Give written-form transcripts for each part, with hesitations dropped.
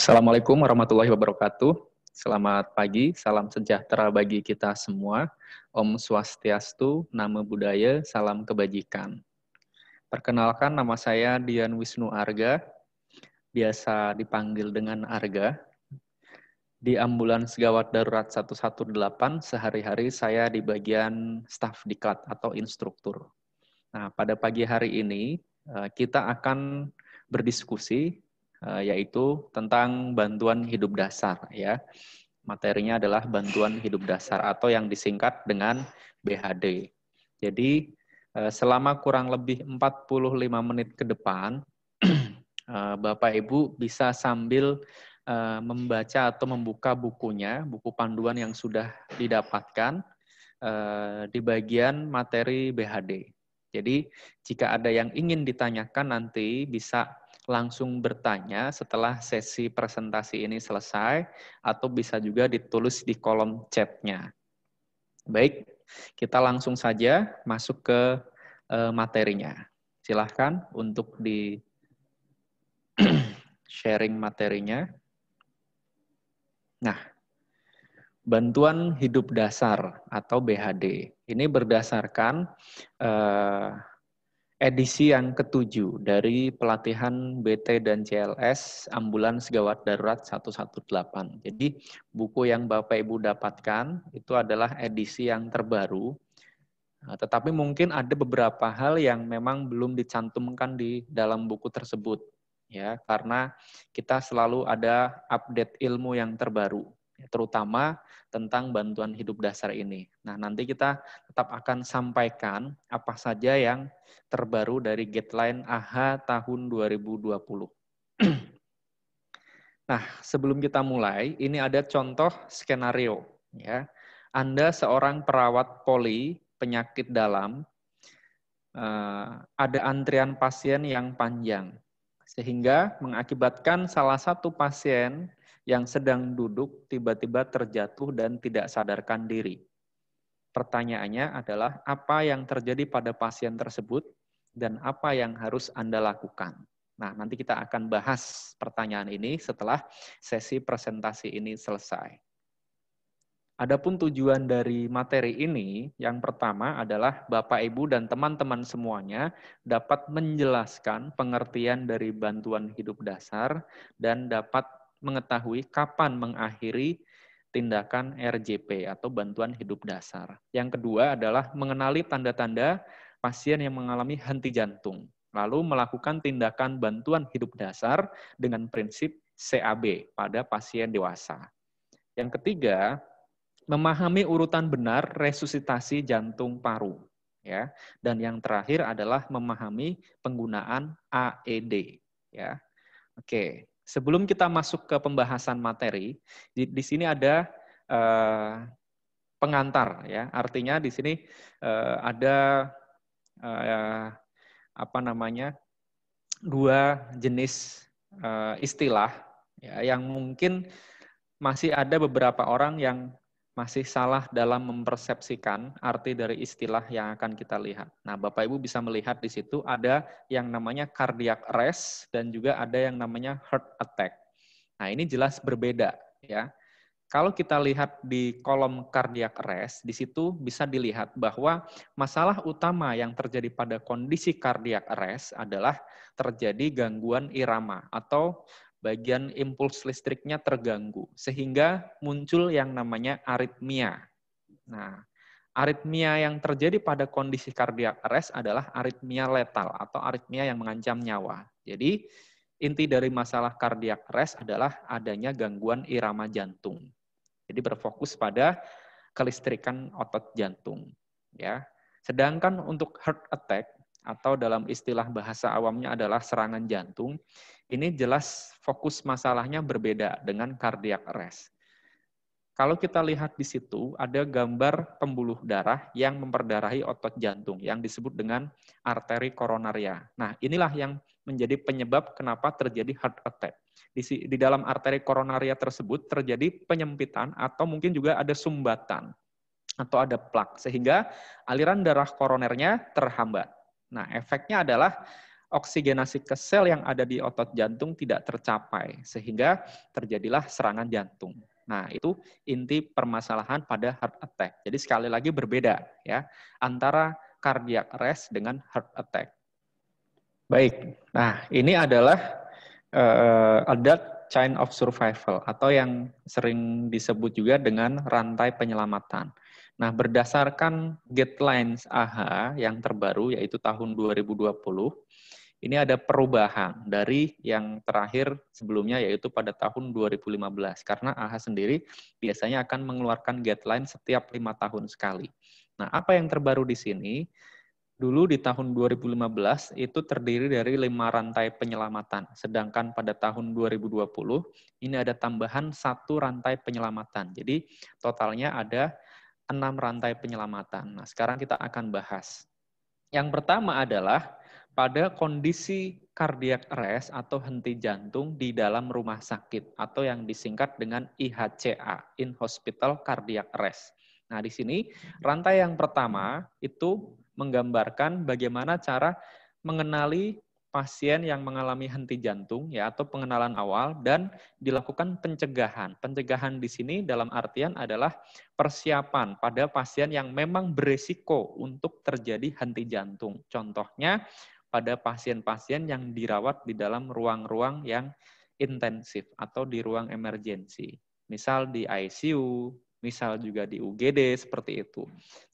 Assalamualaikum warahmatullahi wabarakatuh. Selamat pagi, salam sejahtera bagi kita semua. Om Swastiastu, Namo Buddhaya, salam kebajikan. Perkenalkan, nama saya Dian Wisnu Arga, biasa dipanggil dengan Arga. Di Ambulans Gawat Darurat 118, sehari-hari saya di bagian staf diklat atau instruktur. Nah, pada pagi hari ini kita akan berdiskusi yaitu tentang bantuan hidup dasar ya. Materinya adalah bantuan hidup dasar atau yang disingkat dengan BHD. Jadi selama kurang lebih 45 menit ke depan Bapak Ibu bisa sambil membaca atau membuka bukunya, buku panduan yang sudah didapatkan di bagian materi BHD. Jadi jika ada yang ingin ditanyakan nanti bisa langsung bertanya setelah sesi presentasi ini selesai atau bisa juga ditulis di kolom chatnya. Baik, kita langsung saja masuk ke materinya. Silahkan untuk di sharing materinya. Nah, bantuan hidup dasar atau BHD ini berdasarkan edisi yang ke-7 dari pelatihan BT dan CLS Ambulans Gawat Darurat 118. Jadi buku yang Bapak Ibu dapatkan itu adalah edisi yang terbaru. Tetapi mungkin ada beberapa hal yang memang belum dicantumkan di dalam buku tersebut. Ya, karena kita selalu ada update ilmu yang terbaru, terutama tentang bantuan hidup dasar ini. Nah, nanti kita tetap akan sampaikan apa saja yang terbaru dari guideline AHA tahun 2020. Nah, sebelum kita mulai, ini ada contoh skenario. Ya. Anda seorang perawat poli, penyakit dalam, ada antrian pasien yang panjang, sehingga mengakibatkan salah satu pasien yang sedang duduk tiba-tiba terjatuh dan tidak sadarkan diri. Pertanyaannya adalah apa yang terjadi pada pasien tersebut dan apa yang harus Anda lakukan. Nah, nanti kita akan bahas pertanyaan ini setelah sesi presentasi ini selesai. Adapun tujuan dari materi ini, yang pertama adalah Bapak, Ibu, dan teman-teman semuanya dapat menjelaskan pengertian dari bantuan hidup dasar dan dapat mengetahui kapan mengakhiri tindakan RJP atau bantuan hidup dasar. Yang kedua adalah mengenali tanda-tanda pasien yang mengalami henti jantung, lalu melakukan tindakan bantuan hidup dasar dengan prinsip CAB pada pasien dewasa. Yang ketiga, memahami urutan benar resusitasi jantung paru, ya. Dan yang terakhir adalah memahami penggunaan AED, ya. Oke, sebelum kita masuk ke pembahasan materi, di sini ada pengantar, ya. Artinya di sini ada apa namanya, dua jenis istilah, ya, yang mungkin masih ada beberapa orang yang masih salah dalam mempersepsikan arti dari istilah yang akan kita lihat. Nah, Bapak Ibu bisa melihat di situ ada yang namanya cardiac arrest dan juga ada yang namanya heart attack. Nah, ini jelas berbeda ya. Kalau kita lihat di kolom cardiac arrest, di situ bisa dilihat bahwa masalah utama yang terjadi pada kondisi cardiac arrest adalah terjadi gangguan irama atau bagian impuls listriknya terganggu, sehingga muncul yang namanya aritmia. Nah, aritmia yang terjadi pada kondisi cardiac arrest adalah aritmia letal atau aritmia yang mengancam nyawa. Jadi, inti dari masalah cardiac arrest adalah adanya gangguan irama jantung. Jadi berfokus pada kelistrikan otot jantung. Ya. Sedangkan untuk heart attack atau dalam istilah bahasa awamnya adalah serangan jantung, ini jelas fokus masalahnya berbeda dengan cardiac arrest. Kalau kita lihat di situ, ada gambar pembuluh darah yang memperdarahi otot jantung, yang disebut dengan arteri koronaria. Nah, inilah yang menjadi penyebab kenapa terjadi heart attack. Di dalam arteri koronaria tersebut terjadi penyempitan atau mungkin juga ada sumbatan atau ada plak, sehingga aliran darah koronernya terhambat. Nah, efeknya adalah oksigenasi ke sel yang ada di otot jantung tidak tercapai, sehingga terjadilah serangan jantung. Nah, itu inti permasalahan pada heart attack. Jadi sekali lagi berbeda ya antara cardiac arrest dengan heart attack. Baik, nah ini adalah adult chain of survival atau yang sering disebut juga dengan rantai penyelamatan. Nah, berdasarkan guidelines AHA yang terbaru yaitu tahun 2020, ini ada perubahan dari yang terakhir sebelumnya yaitu pada tahun 2015 karena AHA sendiri biasanya akan mengeluarkan guideline setiap 5 tahun sekali. Nah, apa yang terbaru di sini? Dulu di tahun 2015 itu terdiri dari 5 rantai penyelamatan, sedangkan pada tahun 2020 ini ada tambahan 1 rantai penyelamatan. Jadi totalnya ada 6 rantai penyelamatan. Nah, sekarang kita akan bahas. Yang pertama adalah pada kondisi cardiac arrest atau henti jantung di dalam rumah sakit atau yang disingkat dengan IHCA, in hospital cardiac arrest. Nah, di sini rantai yang pertama itu menggambarkan bagaimana cara mengenali pasien yang mengalami henti jantung ya atau pengenalan awal dan dilakukan pencegahan. Pencegahan di sini dalam artian adalah persiapan pada pasien yang memang berisiko untuk terjadi henti jantung. Contohnya pada pasien-pasien yang dirawat di dalam ruang-ruang yang intensif atau di ruang emergensi. Misal di ICU, misal juga di UGD seperti itu.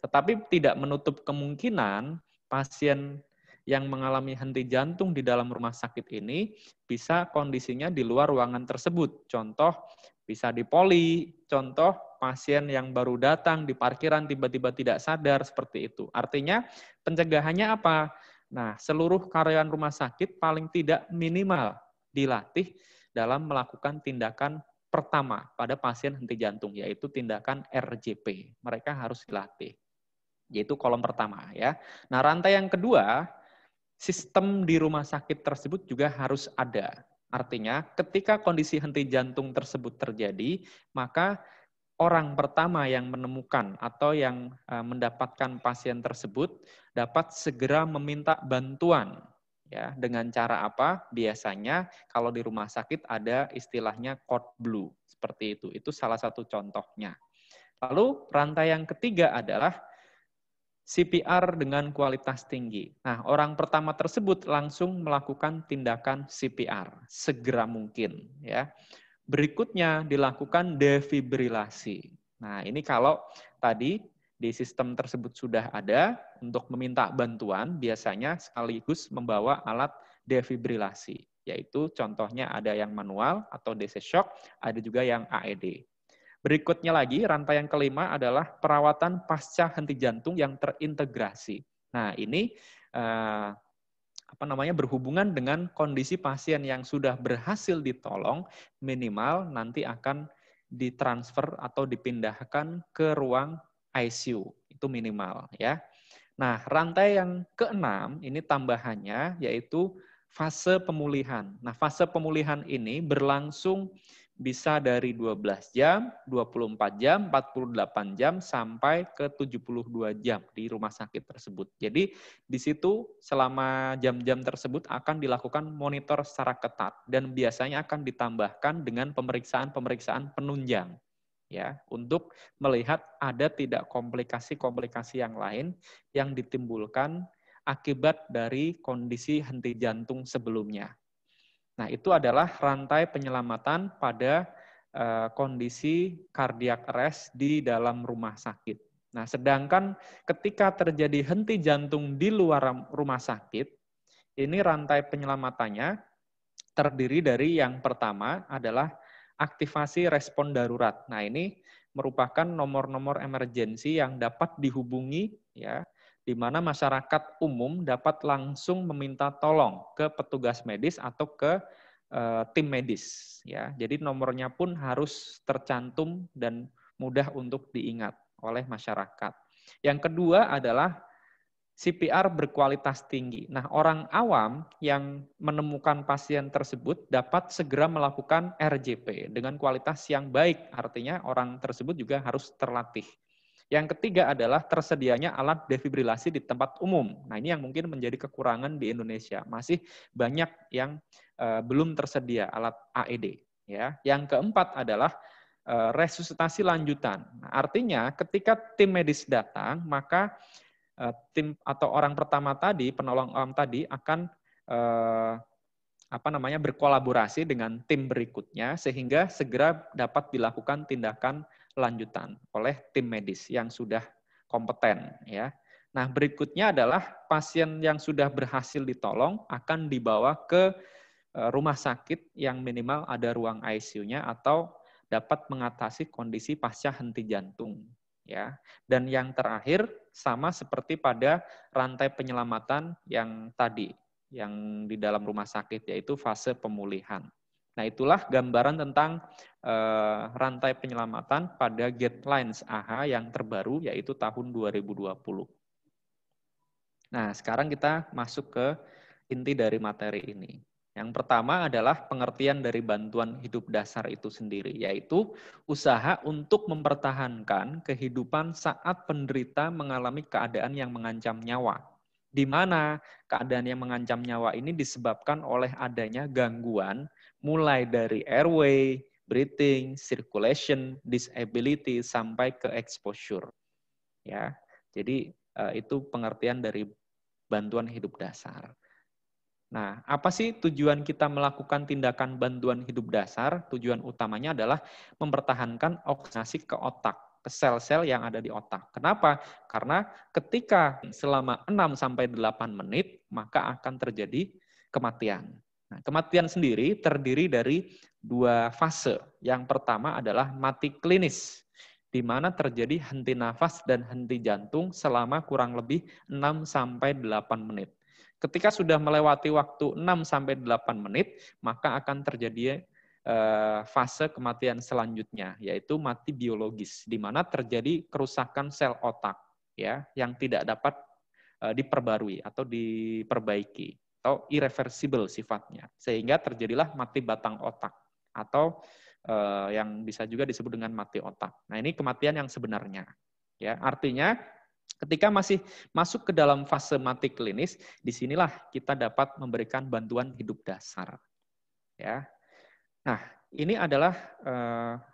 Tetapi tidak menutup kemungkinan pasien yang mengalami henti jantung di dalam rumah sakit ini bisa kondisinya di luar ruangan tersebut. Contoh bisa di poli, contoh pasien yang baru datang di parkiran tiba-tiba tidak sadar seperti itu. Artinya pencegahannya apa? Nah, seluruh karyawan rumah sakit paling tidak minimal dilatih dalam melakukan tindakan pertama pada pasien henti jantung, yaitu tindakan RJP. Mereka harus dilatih. Yaitu kolom pertama ya. Nah, rantai yang kedua, sistem di rumah sakit tersebut juga harus ada. Artinya, ketika kondisi henti jantung tersebut terjadi, maka orang pertama yang menemukan atau yang mendapatkan pasien tersebut dapat segera meminta bantuan. Ya, dengan cara apa? Biasanya kalau di rumah sakit ada istilahnya cord blue, seperti itu. Itu salah satu contohnya. Lalu rantai yang ketiga adalah CPR dengan kualitas tinggi. Nah, orang pertama tersebut langsung melakukan tindakan CPR segera mungkin, ya. Berikutnya dilakukan defibrilasi. Nah, ini kalau tadi di sistem tersebut sudah ada untuk meminta bantuan, biasanya sekaligus membawa alat defibrilasi, yaitu contohnya ada yang manual atau DC shock, ada juga yang AED. Berikutnya lagi, rantai yang kelima adalah perawatan pasca henti jantung yang terintegrasi. Nah, ini berhubungan dengan kondisi pasien yang sudah berhasil ditolong, minimal nanti akan ditransfer atau dipindahkan ke ruang ICU. Itu minimal ya. Nah, rantai yang keenam ini tambahannya yaitu fase pemulihan. Nah, fase pemulihan ini berlangsung bisa dari 12 jam, 24 jam, 48 jam, sampai ke 72 jam di rumah sakit tersebut. Jadi di situ selama jam-jam tersebut akan dilakukan monitor secara ketat dan biasanya akan ditambahkan dengan pemeriksaan-pemeriksaan penunjang ya untuk melihat ada tidak komplikasi-komplikasi yang lain yang ditimbulkan akibat dari kondisi henti jantung sebelumnya. Nah, itu adalah rantai penyelamatan pada kondisi cardiac arrest di dalam rumah sakit. Nah, sedangkan ketika terjadi henti jantung di luar rumah sakit, ini rantai penyelamatannya terdiri dari yang pertama adalah aktivasi respon darurat. Nah, ini merupakan nomor-nomor emergensi yang dapat dihubungi ya, di mana masyarakat umum dapat langsung meminta tolong ke petugas medis atau ke tim medis ya. Jadi nomornya pun harus tercantum dan mudah untuk diingat oleh masyarakat. Yang kedua adalah CPR berkualitas tinggi. Nah, orang awam yang menemukan pasien tersebut dapat segera melakukan RJP dengan kualitas yang baik. Artinya orang tersebut juga harus terlatih. Yang ketiga adalah tersedianya alat defibrilasi di tempat umum. Nah, ini yang mungkin menjadi kekurangan di Indonesia. Masih banyak yang belum tersedia alat AED. Ya. Yang keempat adalah resusitasi lanjutan. Nah, artinya ketika tim medis datang, maka tim atau orang pertama tadi, penolong awam tadi akan berkolaborasi dengan tim berikutnya sehingga segera dapat dilakukan tindakan lanjutan oleh tim medis yang sudah kompeten, ya. Nah, berikutnya adalah pasien yang sudah berhasil ditolong akan dibawa ke rumah sakit yang minimal ada ruang ICU-nya atau dapat mengatasi kondisi pasca henti jantung, ya. Dan yang terakhir sama seperti pada rantai penyelamatan yang tadi, yang di dalam rumah sakit, yaitu fase pemulihan. Nah, itulah gambaran tentang rantai penyelamatan pada guidelines AHA yang terbaru, yaitu tahun 2020. Nah, sekarang kita masuk ke inti dari materi ini. Yang pertama adalah pengertian dari bantuan hidup dasar itu sendiri, yaitu usaha untuk mempertahankan kehidupan saat penderita mengalami keadaan yang mengancam nyawa. Di mana keadaan yang mengancam nyawa ini disebabkan oleh adanya gangguan mulai dari airway, breathing, circulation, disability, sampai ke exposure. Ya, jadi itu pengertian dari bantuan hidup dasar. Nah, apa sih tujuan kita melakukan tindakan bantuan hidup dasar? Tujuan utamanya adalah mempertahankan oksigenasi ke otak, ke sel-sel yang ada di otak. Kenapa? Karena ketika selama 6-8 menit, maka akan terjadi kematian. Nah, kematian sendiri terdiri dari 2 fase. Yang pertama adalah mati klinis, di mana terjadi henti nafas dan henti jantung selama kurang lebih 6-8 menit. Ketika sudah melewati waktu 6-8 menit, maka akan terjadi fase kematian selanjutnya, yaitu mati biologis, di mana terjadi kerusakan sel otak, ya, yang tidak dapat diperbarui atau diperbaiki, atau irreversible sifatnya, sehingga terjadilah mati batang otak, atau yang bisa juga disebut dengan mati otak. Nah, ini kematian yang sebenarnya. Ya, artinya ketika masih masuk ke dalam fase mati klinis, disinilah kita dapat memberikan bantuan hidup dasar. Ya, nah ini adalah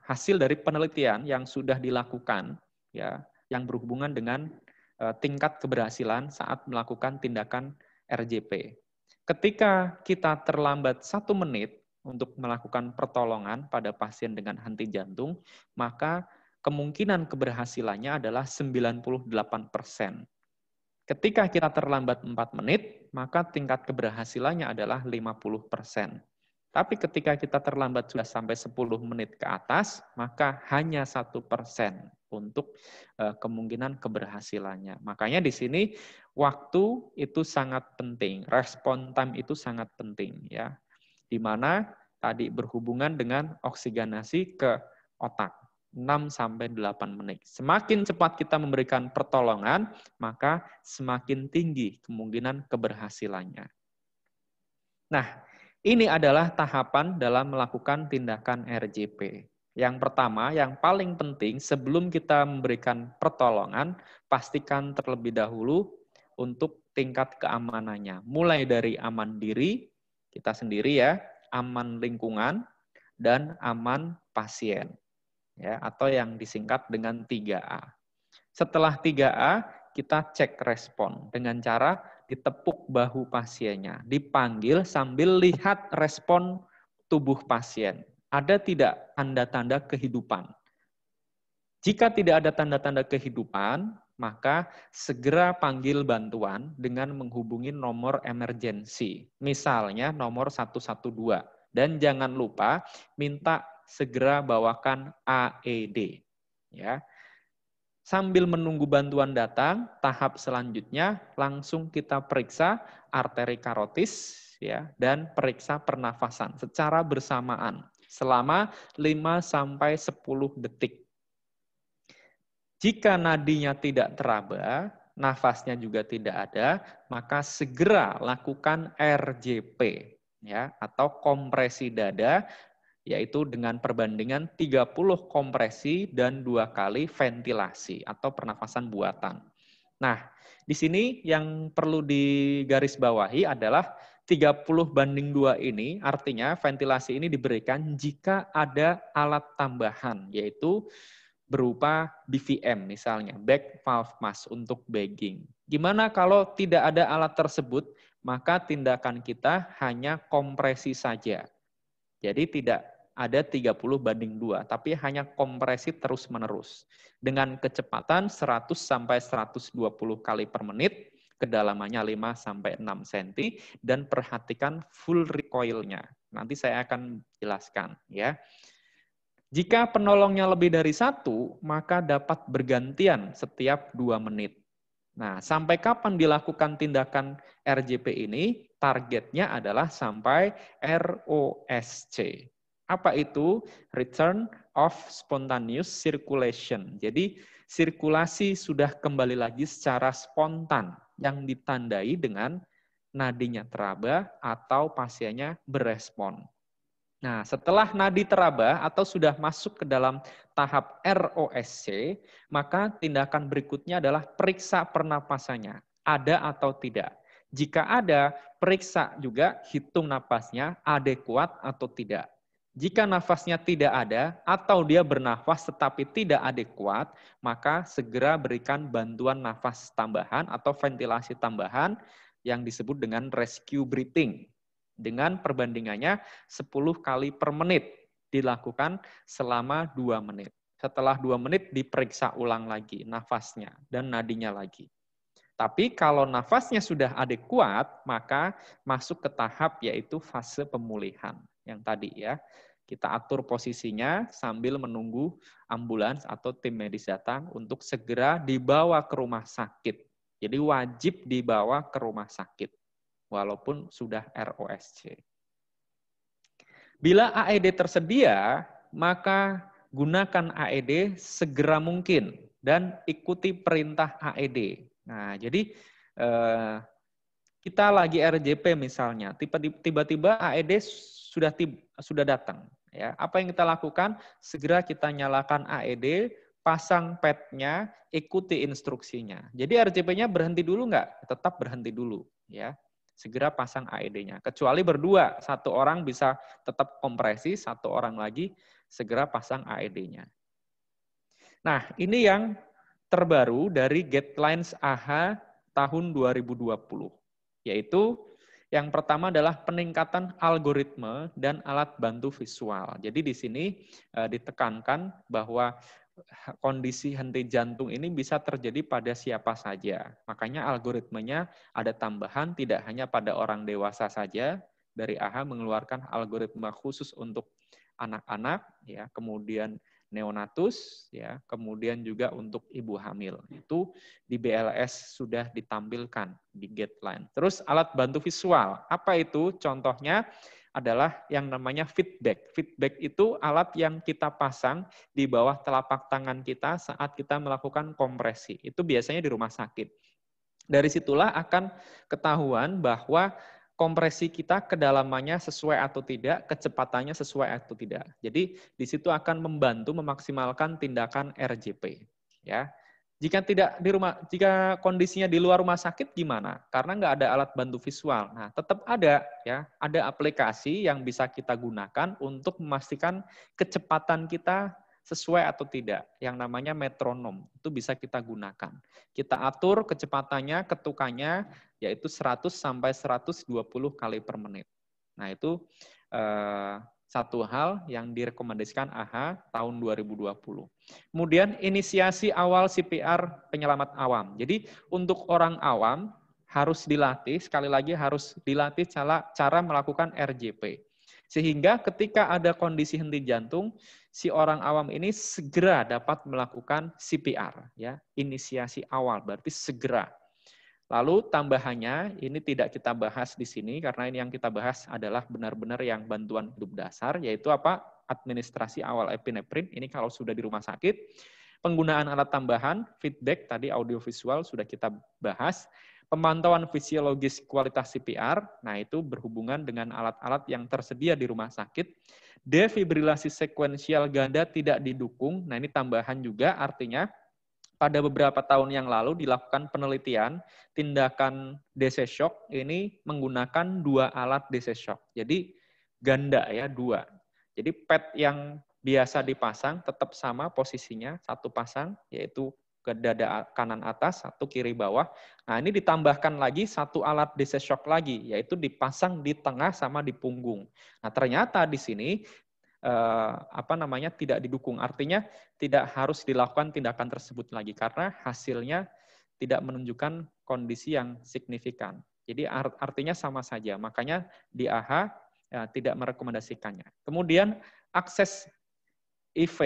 hasil dari penelitian yang sudah dilakukan, ya, yang berhubungan dengan tingkat keberhasilan saat melakukan tindakan RJP. Ketika kita terlambat 1 menit untuk melakukan pertolongan pada pasien dengan henti jantung, maka kemungkinan keberhasilannya adalah 98%. Ketika kita terlambat 4 menit, maka tingkat keberhasilannya adalah 50%. Tapi ketika kita terlambat sudah sampai 10 menit ke atas, maka hanya 1% untuk kemungkinan keberhasilannya. Makanya di sini waktu itu sangat penting, respon time itu sangat penting, ya. Di mana tadi berhubungan dengan oksigenasi ke otak. 6-8 menit. Semakin cepat kita memberikan pertolongan, maka semakin tinggi kemungkinan keberhasilannya. Nah, ini adalah tahapan dalam melakukan tindakan RJP. Yang pertama, yang paling penting sebelum kita memberikan pertolongan, pastikan terlebih dahulu untuk tingkat keamanannya. Mulai dari aman diri, kita sendiri ya, aman lingkungan, dan aman pasien. Ya, atau yang disingkat dengan 3A. Setelah 3A, kita cek respon dengan cara ditepuk bahu pasiennya, dipanggil sambil lihat respon tubuh pasien. Ada tidak tanda-tanda kehidupan? Jika tidak ada tanda-tanda kehidupan, maka segera panggil bantuan dengan menghubungi nomor emergensi, misalnya nomor 112. Dan jangan lupa minta segera bawakan AED. Ya. Sambil menunggu bantuan datang, tahap selanjutnya langsung kita periksa arteri karotis, ya, dan periksa pernafasan secara bersamaan selama 5-10 detik. Jika nadinya tidak teraba, nafasnya juga tidak ada, maka segera lakukan RJP, ya, atau kompresi dada yaitu dengan perbandingan 30 kompresi dan 2 kali ventilasi atau pernafasan buatan. Nah, di sini yang perlu digarisbawahi adalah 30:2 ini, artinya ventilasi ini diberikan jika ada alat tambahan, yaitu berupa BVM misalnya, back valve mask untuk bagging. Gimana kalau tidak ada alat tersebut, maka tindakan kita hanya kompresi saja. Jadi tidak ada 30:2, tapi hanya kompresi terus-menerus. Dengan kecepatan 100 sampai 120 kali per menit, kedalamannya 5 sampai 6 cm, dan perhatikan full recoil-nya. Nanti saya akan jelaskan, ya. Jika penolongnya lebih dari 1, maka dapat bergantian setiap 2 menit. Nah, sampai kapan dilakukan tindakan RJP ini? Targetnya adalah sampai ROSC. Apa itu? Return of Spontaneous Circulation. Jadi, sirkulasi sudah kembali lagi secara spontan yang ditandai dengan nadinya teraba atau pasiennya berespon. Nah, setelah nadi teraba atau sudah masuk ke dalam tahap ROSC, maka tindakan berikutnya adalah periksa pernapasannya, ada atau tidak. Jika ada, periksa juga hitung napasnya adekuat atau tidak. Jika nafasnya tidak ada atau dia bernafas tetapi tidak adekuat, maka segera berikan bantuan nafas tambahan atau ventilasi tambahan yang disebut dengan rescue breathing. Dengan perbandingannya 10 kali per menit, dilakukan selama 2 menit. Setelah 2 menit diperiksa ulang lagi nafasnya dan nadinya lagi. Tapi kalau nafasnya sudah adekuat, maka masuk ke tahap yaitu fase pemulihan. Yang tadi ya, kita atur posisinya sambil menunggu ambulans atau tim medis datang untuk segera dibawa ke rumah sakit. Jadi wajib dibawa ke rumah sakit walaupun sudah ROSC. Bila AED tersedia, maka gunakan AED segera mungkin dan ikuti perintah AED. Nah, jadi kita lagi RJP misalnya, tiba-tiba AED sudah datang. Ya, apa yang kita lakukan? Segera kita nyalakan AED, pasang pad-nya, ikuti instruksinya. Jadi RJP-nya berhenti dulu nggak? Tetap berhenti dulu. Ya, segera pasang AED-nya. Kecuali berdua, satu orang bisa tetap kompresi, satu orang lagi segera pasang AED-nya. Nah, ini yang terbaru dari Guidelines AHA tahun 2020, yaitu yang pertama adalah peningkatan algoritma dan alat bantu visual. Jadi di sini ditekankan bahwa kondisi henti jantung ini bisa terjadi pada siapa saja. Makanya algoritmanya ada tambahan, tidak hanya pada orang dewasa saja. Dari AHA mengeluarkan algoritma khusus untuk anak-anak, ya, kemudian neonatus, ya, kemudian juga untuk ibu hamil. Itu di BLS sudah ditampilkan di guideline. Terus alat bantu visual, apa itu? Contohnya adalah yang namanya feedback. Feedback itu alat yang kita pasang di bawah telapak tangan kita saat kita melakukan kompresi. Itu biasanya di rumah sakit. Dari situlah akan ketahuan bahwa kompresi kita kedalamannya sesuai atau tidak, kecepatannya sesuai atau tidak. Jadi di situ akan membantu memaksimalkan tindakan RJP. Ya, jika kondisinya di luar rumah sakit gimana? Karena nggak ada alat bantu visual. Nah, tetap ada ya, ada aplikasi yang bisa kita gunakan untuk memastikan kecepatan kita sesuai atau tidak, yang namanya metronom, itu bisa kita gunakan. Kita atur kecepatannya, ketukannya, yaitu 100 sampai 120 kali per menit. Nah, itu satu hal yang direkomendasikan AHA tahun 2020. Kemudian inisiasi awal CPR penyelamat awam. Jadi untuk orang awam harus dilatih, sekali lagi harus dilatih cara melakukan RJP. Sehingga ketika ada kondisi henti jantung, si orang awam ini segera dapat melakukan CPR, ya, inisiasi awal, berarti segera. Lalu tambahannya, ini tidak kita bahas di sini, karena ini yang kita bahas adalah benar-benar yang bantuan hidup dasar, yaitu apa? Administrasi awal epinefrin, ini kalau sudah di rumah sakit. Penggunaan alat tambahan, feedback, tadi audiovisual sudah kita bahas. Pemantauan fisiologis kualitas CPR, nah itu berhubungan dengan alat-alat yang tersedia di rumah sakit. Defibrilasi sekuensial ganda tidak didukung, nah ini tambahan juga, artinya pada beberapa tahun yang lalu dilakukan penelitian tindakan DC shock ini menggunakan 2 alat DC shock. Jadi ganda ya, 2. Jadi pad yang biasa dipasang tetap sama posisinya, satu pasang, yaitu ke dada kanan atas, satu kiri bawah. Nah, ini ditambahkan lagi satu alat DC shock lagi, yaitu dipasang di tengah sama di punggung. Nah, ternyata di sini tidak didukung. Artinya tidak harus dilakukan tindakan tersebut lagi karena hasilnya tidak menunjukkan kondisi yang signifikan. Jadi artinya sama saja. Makanya di AHA tidak merekomendasikannya. Kemudian akses IV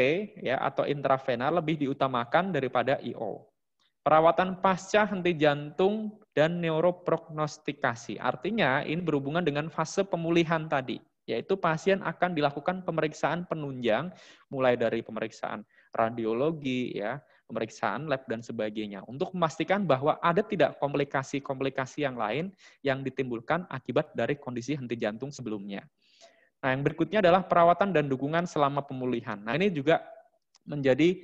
ya atau intravena lebih diutamakan daripada IO. Perawatan pasca henti jantung dan neuroprognostikasi. Artinya ini berhubungan dengan fase pemulihan tadi, yaitu pasien akan dilakukan pemeriksaan penunjang mulai dari pemeriksaan radiologi ya, pemeriksaan lab dan sebagainya untuk memastikan bahwa ada tidak komplikasi-komplikasi yang lain yang ditimbulkan akibat dari kondisi henti jantung sebelumnya. Nah, yang berikutnya adalah perawatan dan dukungan selama pemulihan. Nah, ini juga menjadi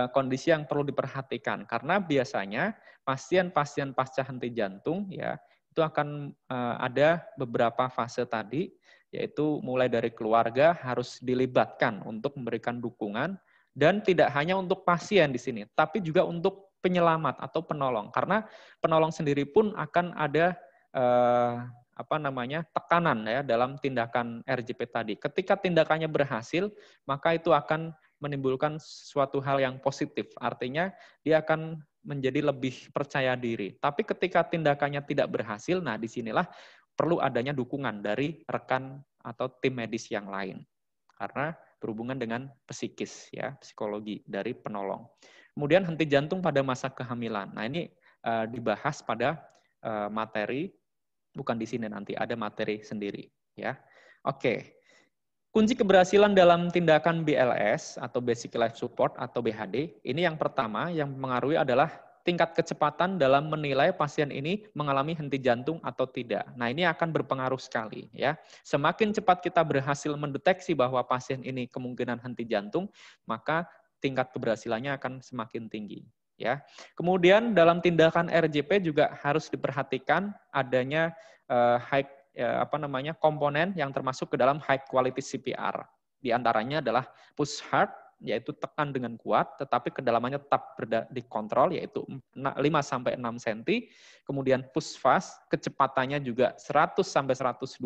kondisi yang perlu diperhatikan karena biasanya pasien-pasien pasca henti jantung ya itu akan ada beberapa fase tadi, yaitu mulai dari keluarga harus dilibatkan untuk memberikan dukungan dan tidak hanya untuk pasien di sini, tapi juga untuk penyelamat atau penolong karena penolong sendiri pun akan ada tekanan ya dalam tindakan RJP tadi. Ketika tindakannya berhasil, maka itu akan menimbulkan suatu hal yang positif. Artinya dia akan menjadi lebih percaya diri. Tapi ketika tindakannya tidak berhasil, nah disinilah perlu adanya dukungan dari rekan atau tim medis yang lain. Karena berhubungan dengan psikis, ya, psikologi dari penolong. Kemudian henti jantung pada masa kehamilan. Nah ini dibahas pada materi. Bukan di sini, nanti ada materi sendiri ya. Oke. Kunci keberhasilan dalam tindakan BLS atau Basic Life Support atau BHD, ini yang pertama yang mempengaruhi adalah tingkat kecepatan dalam menilai pasien ini mengalami henti jantung atau tidak. Nah, ini akan berpengaruh sekali ya. Semakin cepat kita berhasil mendeteksi bahwa pasien ini kemungkinan henti jantung, maka tingkat keberhasilannya akan semakin tinggi. Ya. Kemudian dalam tindakan RJP juga harus diperhatikan adanya komponen yang termasuk ke dalam high quality CPR. Di antaranya adalah push hard, yaitu tekan dengan kuat, tetapi kedalamannya tetap dikontrol, yaitu 5-6 cm. Kemudian push fast, kecepatannya juga 100-120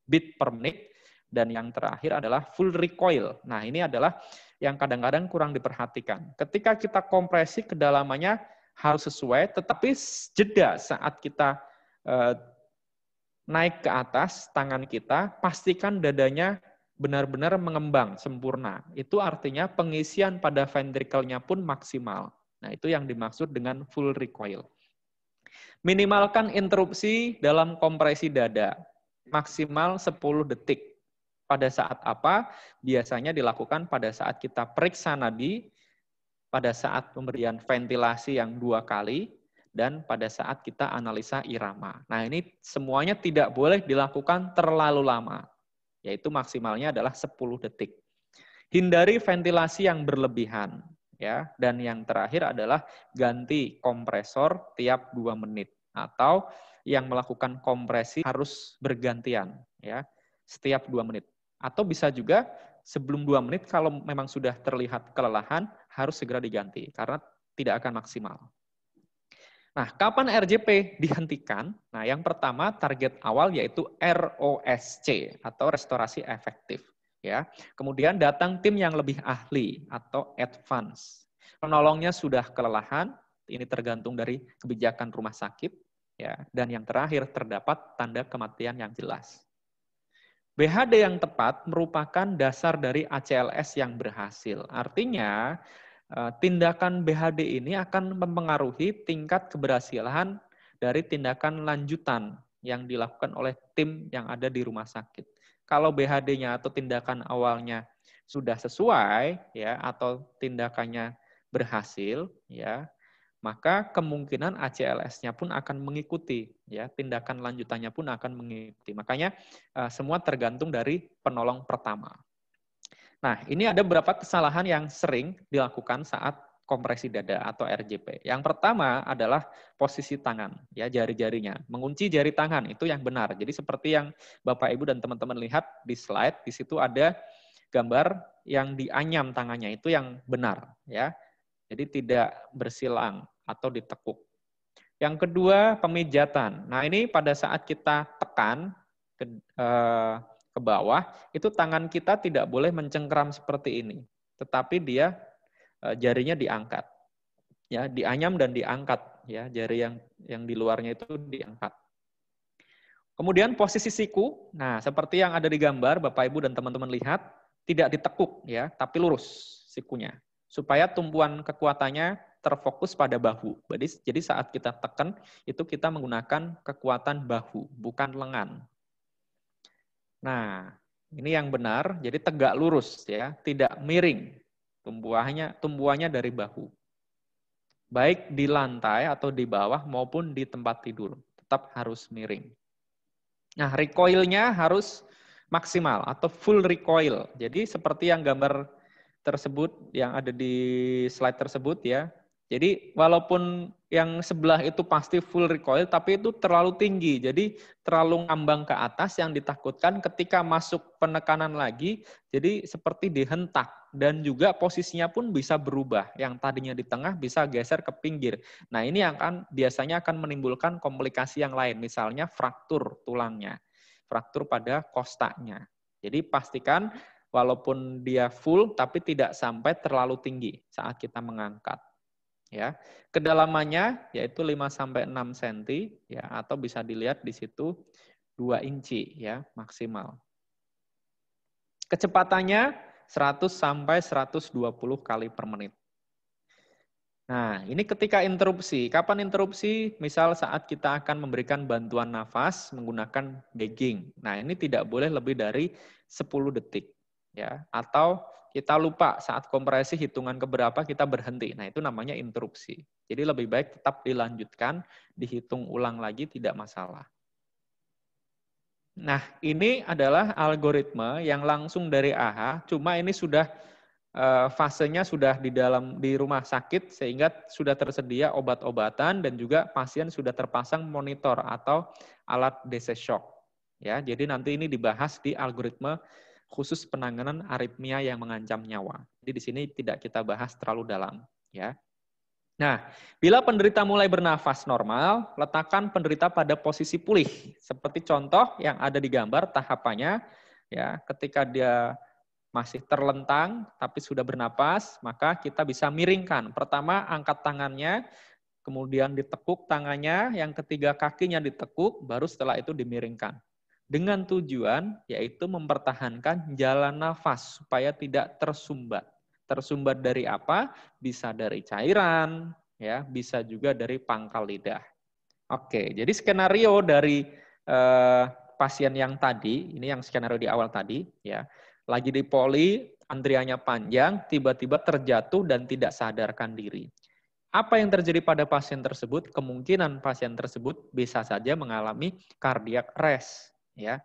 beat per menit. Dan yang terakhir adalah full recoil. Nah, ini adalah yang kadang-kadang kurang diperhatikan. Ketika kita kompresi, kedalamannya harus sesuai, tetapi jeda saat kita naik ke atas tangan kita, pastikan dadanya benar-benar mengembang sempurna. Itu artinya pengisian pada ventricle-nya pun maksimal. Nah, itu yang dimaksud dengan full recoil. Minimalkan interupsi dalam kompresi dada, maksimal 10 detik. Pada saat apa? Biasanya dilakukan pada saat kita periksa nadi, pada saat pemberian ventilasi yang 2 kali, dan pada saat kita analisa irama. Nah, ini semuanya tidak boleh dilakukan terlalu lama, yaitu maksimalnya adalah 10 detik. Hindari ventilasi yang berlebihan, ya. Dan yang terakhir adalah ganti kompresor tiap 2 menit, atau yang melakukan kompresi harus bergantian, ya, setiap 2 menit. Atau bisa juga sebelum 2 menit kalau memang sudah terlihat kelelahan, harus segera diganti, karena tidak akan maksimal. Nah, kapan RJP dihentikan? Nah, yang pertama target awal yaitu ROSC atau restorasi efektif. Ya, kemudian datang tim yang lebih ahli atau advance. Penolongnya sudah kelelahan, ini tergantung dari kebijakan rumah sakit. Ya, dan yang terakhir terdapat tanda kematian yang jelas. BHD yang tepat merupakan dasar dari ACLS yang berhasil. Artinya, tindakan BHD ini akan mempengaruhi tingkat keberhasilan dari tindakan lanjutan yang dilakukan oleh tim yang ada di rumah sakit. Kalau BHD-nya atau tindakan awalnya sudah sesuai, ya, atau tindakannya berhasil, ya, maka kemungkinan ACLS-nya pun akan mengikuti, ya, tindakan lanjutannya pun akan mengikuti. Makanya semua tergantung dari penolong pertama. Nah, ini ada beberapa kesalahan yang sering dilakukan saat kompresi dada atau RJP. Yang pertama adalah posisi tangan, ya, jari-jarinya. Mengunci jari tangan, itu yang benar. Jadi seperti yang Bapak, Ibu, dan teman-teman lihat di slide, di situ ada gambar yang dianyam tangannya, itu yang benar, ya. Jadi tidak bersilang atau ditekuk. Yang kedua, pemijatan. Nah, ini pada saat kita tekan ke bawah, itu tangan kita tidak boleh mencengkeram seperti ini, tetapi dia jarinya diangkat, ya, dianyam dan diangkat, ya, jari yang di luarnya itu diangkat. Kemudian posisi siku, nah seperti yang ada di gambar, Bapak, Ibu, dan teman-teman lihat, tidak ditekuk, ya, tapi lurus sikunya, supaya tumpuan kekuatannya terfokus pada bahu. Jadi saat kita tekan, itu kita menggunakan kekuatan bahu, bukan lengan. Nah, ini yang benar, jadi tegak lurus, ya, tidak miring. Tumbuhannya dari bahu. Baik di lantai atau di bawah maupun di tempat tidur, tetap harus miring. Nah, recoil-nya harus maksimal atau full recoil. Jadi seperti yang gambar tersebut, yang ada di slide tersebut, ya. Jadi walaupun yang sebelah itu pasti full recoil, tapi itu terlalu tinggi. Jadi terlalu ngambang ke atas, yang ditakutkan ketika masuk penekanan lagi, jadi seperti dihentak. Dan juga posisinya pun bisa berubah. Yang tadinya di tengah bisa geser ke pinggir. Nah, ini yang biasanya akan menimbulkan komplikasi yang lain. Misalnya fraktur tulangnya, fraktur pada kostaknya. Jadi pastikan walaupun dia full, tapi tidak sampai terlalu tinggi saat kita mengangkat. Ya, kedalamannya yaitu 5-6 cm, ya, atau bisa dilihat di situ 2 inci, ya, maksimal. Kecepatannya 100-120 kali per menit. Nah, ini ketika interupsi. Kapan interupsi? Misal saat kita akan memberikan bantuan nafas menggunakan gagging. Nah, ini tidak boleh lebih dari 10 detik, ya. Atau kita lupa saat kompresi hitungan keberapa kita berhenti. Nah, itu namanya interupsi. Jadi lebih baik tetap dilanjutkan, dihitung ulang lagi, tidak masalah. Nah, ini adalah algoritma yang langsung dari AHA, cuma ini sudah fasenya sudah di rumah sakit, sehingga sudah tersedia obat-obatan dan juga pasien sudah terpasang monitor atau alat DC shock. Ya, jadi nanti ini dibahas di algoritma khusus penanganan aritmia yang mengancam nyawa. Jadi di sini tidak kita bahas terlalu dalam, ya. Nah, bila penderita mulai bernafas normal, letakkan penderita pada posisi pulih. Seperti contoh yang ada di gambar tahapannya, ya, ketika dia masih terlentang tapi sudah bernapas, maka kita bisa miringkan. Pertama, angkat tangannya, kemudian ditekuk tangannya, yang ketiga kakinya ditekuk, baru setelah itu dimiringkan. Dengan tujuan yaitu mempertahankan jalan nafas supaya tidak tersumbat. Tersumbat dari apa? Bisa dari cairan, ya, bisa juga dari pangkal lidah. Oke, jadi skenario dari pasien yang tadi, ini yang skenario di awal tadi, ya, lagi di poli, antriannya panjang, tiba-tiba terjatuh dan tidak sadarkan diri. Apa yang terjadi pada pasien tersebut? Kemungkinan pasien tersebut bisa saja mengalami cardiac arrest, ya,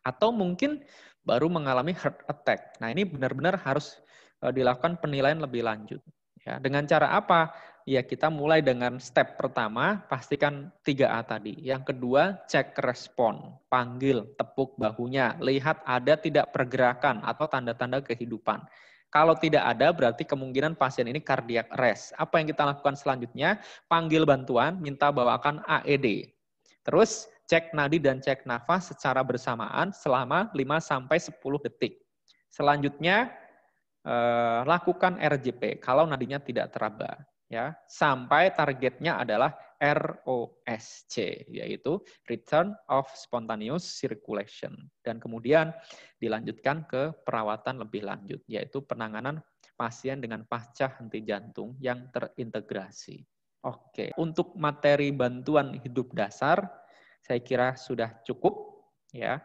atau mungkin baru mengalami heart attack. Nah, ini benar-benar harus dilakukan penilaian lebih lanjut. Ya, dengan cara apa? Ya, kita mulai dengan step pertama, pastikan 3A tadi. Yang kedua, cek respon, panggil, tepuk bahunya, lihat ada tidak pergerakan atau tanda-tanda kehidupan. Kalau tidak ada, berarti kemungkinan pasien ini cardiac arrest. Apa yang kita lakukan selanjutnya? Panggil bantuan, minta bawakan AED. Terus cek nadi dan cek nafas secara bersamaan selama 5-10 detik. Selanjutnya lakukan RJP kalau nadinya tidak teraba, ya, sampai targetnya adalah ROSC, yaitu Return of Spontaneous Circulation, dan kemudian dilanjutkan ke perawatan lebih lanjut, yaitu penanganan pasien dengan pasca henti jantung yang terintegrasi. Oke, untuk materi bantuan hidup dasar saya kira sudah cukup, ya.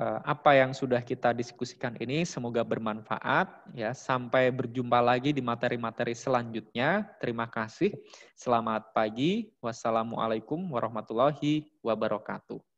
apa yang sudah kita diskusikan ini semoga bermanfaat ya. Sampai berjumpa lagi di materi-materi selanjutnya. Terima kasih. Selamat pagi. Wassalamualaikum warahmatullahi wabarakatuh.